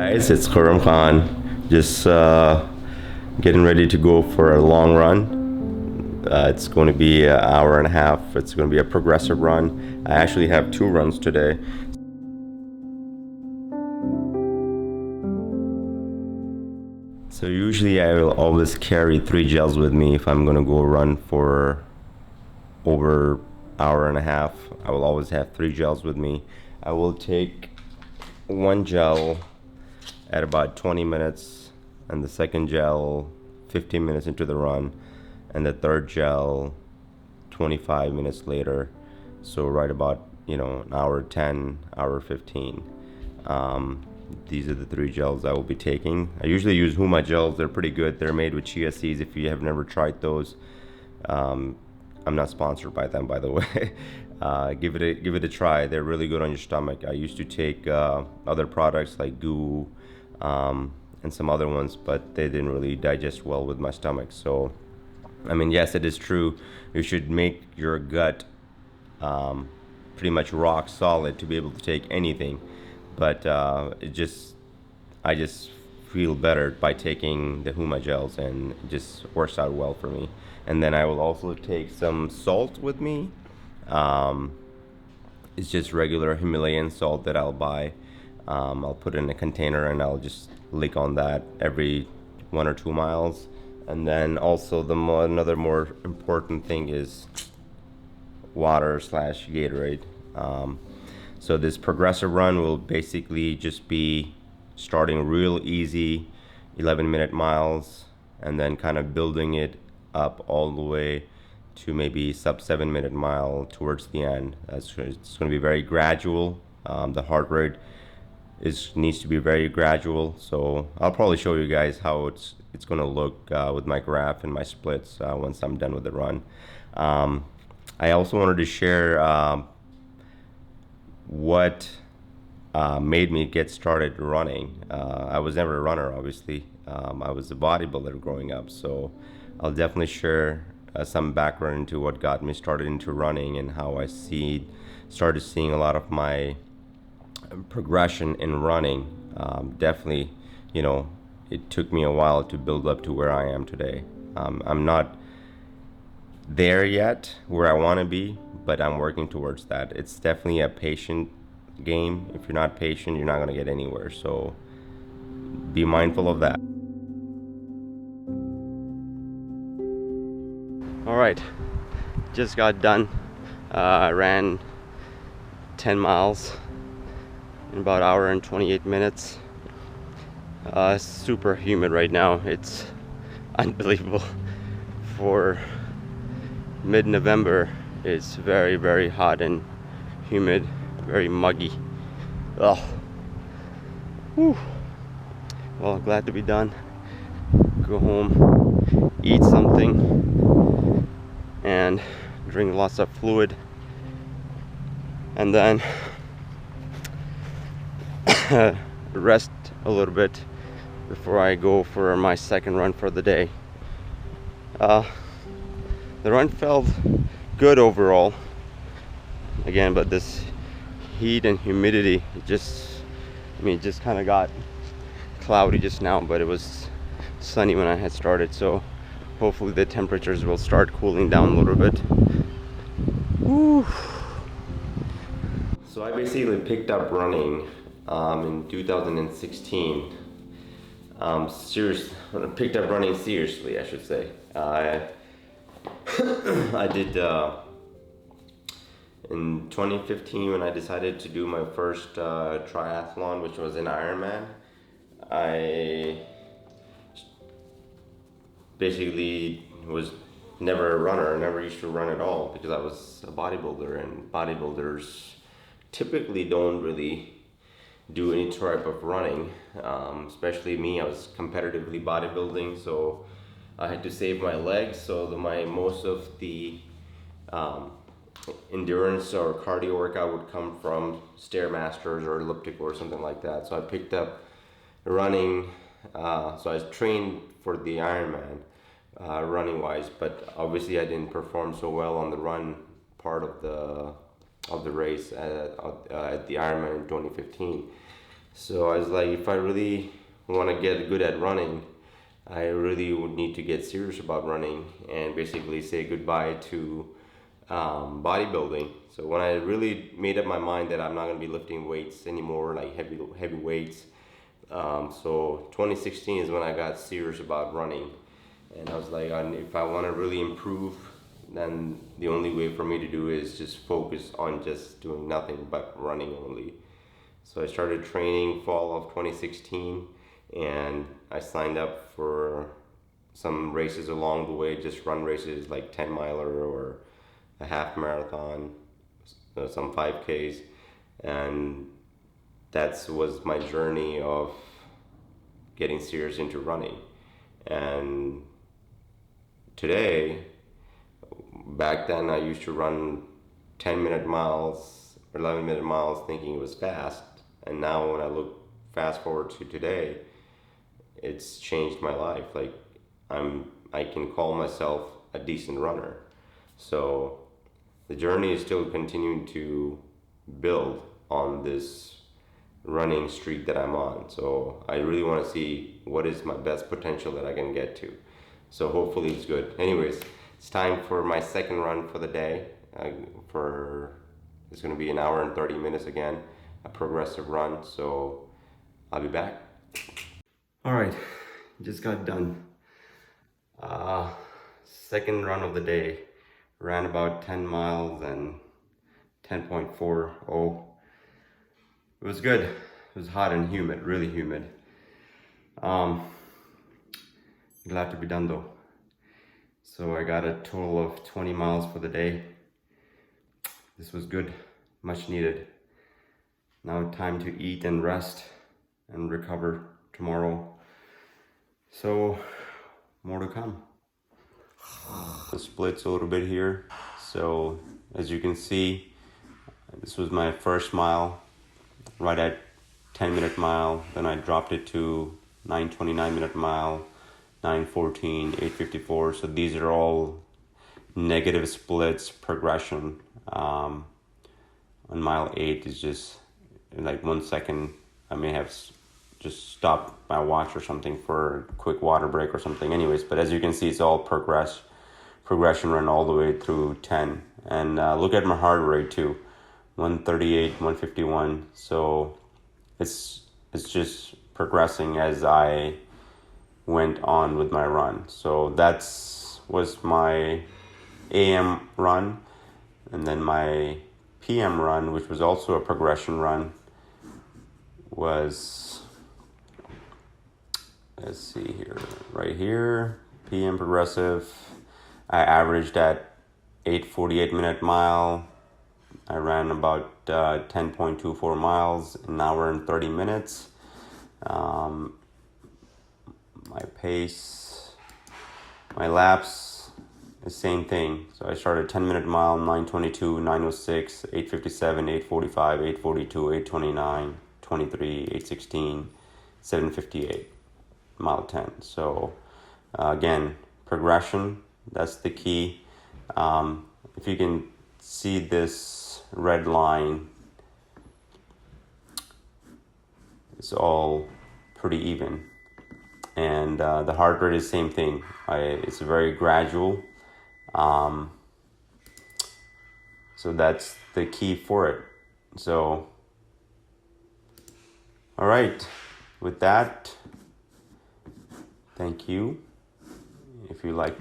Guys, it's Khurram Khan. Just getting ready to go for a long run. It's going to be an hour and a half. It's going to be a progressive run. I actually have two runs today. So usually I will always carry 3 gels with me if I'm going to go run for over hour and a half. I will always have 3 gels with me. I will take 1 gel at about 20 minutes, and the second gel 15 minutes into the run, and the third gel 25 minutes later. So right about, an hour 10, hour 15. These are the 3 gels I will be taking. I usually use Huma gels. They're pretty good. They're made with chia seeds. If you have never tried those, I'm not sponsored by them, by the way. Give it a try. They're really good on your stomach. I used to take other products like goo and some other ones, but they didn't really digest well with my stomach. So, yes, it is true. You should make your gut pretty much rock solid to be able to take anything. But I just feel better by taking the Huma gels, and it just works out well for me. And then I will also take some salt with me. It's just regular Himalayan salt that I'll buy. I'll put it in a container and I'll just lick on that every 1 or 2 miles. And then also another more important thing is water/Gatorade. So this progressive run will basically just be starting real easy, 11-minute miles, and then kind of building it up all the way to maybe sub 7-minute mile towards the end. It's going to be very gradual. The heart rate needs to be very gradual. So I'll probably show you guys how it's going to look with my graph and my splits once I'm done with the run. I also wanted to share what made me get started running. I was never a runner, obviously. I was a bodybuilder growing up, so I'll definitely share some background into what got me started into running and how I started seeing a lot of my progression in running. Definitely, it took me a while to build up to where I am today. I'm not there yet where I want to be, but I'm working towards that. It's definitely a patient game. If you're not patient, you're not going to get anywhere. So be mindful of that. All right, just got done. Ran 10 miles in about an hour and 28 minutes. Super humid right now. It's unbelievable. For mid-November, it's very, very hot and humid, very muggy. Oh, whew. Well, glad to be done. Go home, eat something, and drink lots of fluid, and then rest a little bit before I go for my second run for the day. The run felt good overall, again, but this heat and humidity, it just kind of got cloudy just now, but it was sunny when I had started, so hopefully the temperatures will start cooling down a little bit. Woo. So I basically picked up running in 2016. Picked up running seriously, I should say. I did in 2015 when I decided to do my first triathlon, which was an Ironman. I basically was never a runner. I never used to run at all because I was a bodybuilder, and bodybuilders typically don't really do any type of running. Especially me, I was competitively bodybuilding, so I had to save my legs. So most of the endurance or cardio workout would come from Stairmasters or elliptical or something like that. So I picked up running. So I was trained for the Ironman running wise, but obviously I didn't perform so well on the run part of the race at the Ironman in 2015. So I was like, if I really want to get good at running, I really would need to get serious about running and basically say goodbye to bodybuilding. So when I really made up my mind that I'm not going to be lifting weights anymore, like heavy weights, so 2016 is when I got serious about running, and I was like, if I want to really improve, then the only way for me to do is just focus on just doing nothing but running only. So I started training fall of 2016, and I signed up for some races along the way, just run races like 10 miler or a half marathon, some 5Ks, and that was my journey of getting serious into running. And today, back then I used to run 10-minute miles, 11-minute miles thinking it was fast, and now when I look fast forward to today, it's changed my life. Like I can call myself a decent runner. So the journey is still continuing to build on this running streak that I'm on. So I really want to see what is my best potential that I can get to. So hopefully it's good. Anyways, it's time for my second run for the day. For It's going to be an hour and 30 minutes again, a progressive run. So I'll be back. All right, just got done. Second run of the day. Ran about 10 miles and 10.40. It was good. It was hot and humid, really humid. Glad to be done though. So I got a total of 20 miles for the day. This was good, much needed. Now time to eat and rest and recover tomorrow. So more to come. The splits a little bit here. So as you can see, this was my first mile, right at 10-minute mile. Then I dropped it to 9:29-minute mile, 9:14, 8:54. So these are all negative splits progression. On mile 8 is just in like 1 second. I may have just stopped my watch or something for a quick water break or something. Anyways, but as you can see, it's all progression run all the way through 10. And look at my heart rate too, 138, 151. So it's just progressing as I went on with my run. So was my AM run, and then my PM run, which was also a progression run, was, let's see here, right here, PM Progressive. I averaged at 8:48-minute mile. I ran about 10.24 miles, an hour and 30 minutes. My pace, my laps, the same thing. So I started 10-minute mile, 9:22, 9:06, 8:57, 8:45, 8:42, 8:29, 23, 8:16, 7:58, mile 10. So again, progression, that's the key. If you can see this red line, it's all pretty even. And the heart rate is the same thing. It's very gradual. So that's the key for it. So, all right, with that, thank you. If you like